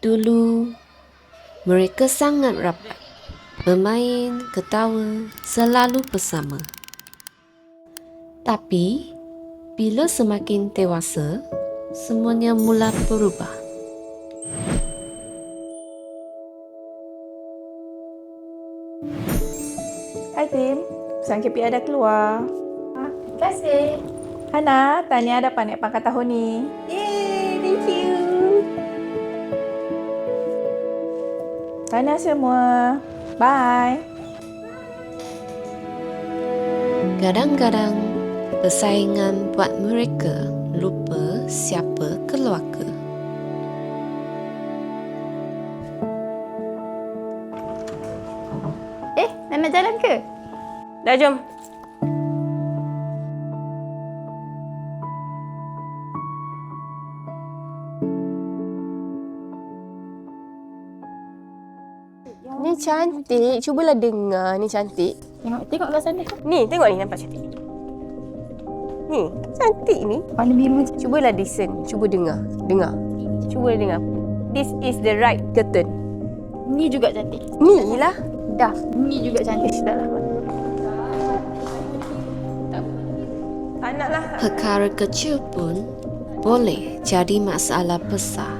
Dulu, mereka sangat rapat. Bermain, ketawa, selalu bersama. Tapi, bila semakin dewasa, semuanya mula berubah. Hai Tim, pesan KPI dah keluar. Terima kasih. Hana, tanya dapat naik pangkat tahun ni. Yeay, thank you. Tanya semua. Bye. Kadang-kadang, persaingan buat mereka lupa siapa keluarga. Nak jalan ke? Dah, jom. Ni cantik. Cubalah dengar. Ni cantik. Tengok kat sana. Ni, tengok ni nampak cantik. Ni, cantik ni. Warna biru. Cubalah listen. Cuba dengar. Dengar. Cuba dengar. This is the right curtain. Ni juga cantik. Ni lah. Dah. Ni juga cantik. Dah lah. Tak nak lah. Perkara kecil pun boleh jadi masalah besar.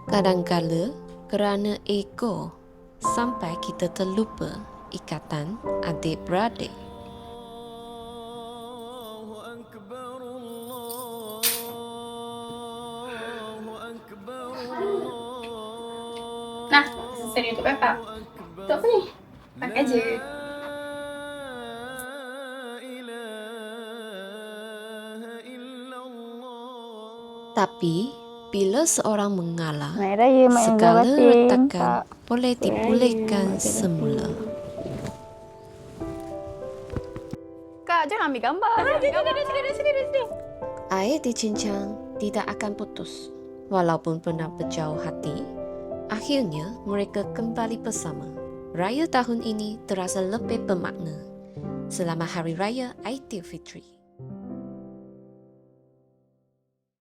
Kadangkala kerana ego sampai kita terlupa ikatan adik-beradik. Nah, seri untuk kakak. Untuk apa ni? Pakai je. Tapi bila seorang mengalah, Mai raya, mai segala batin. retakan boleh dipulihkan semula. Kak, jangan ambil gambar. Sini. Air dicincang tidak akan putus. Walaupun pernah berjauh hati, akhirnya mereka kembali bersama. Raya tahun ini terasa lebih bermakna. Selamat Hari Raya Aidilfitri.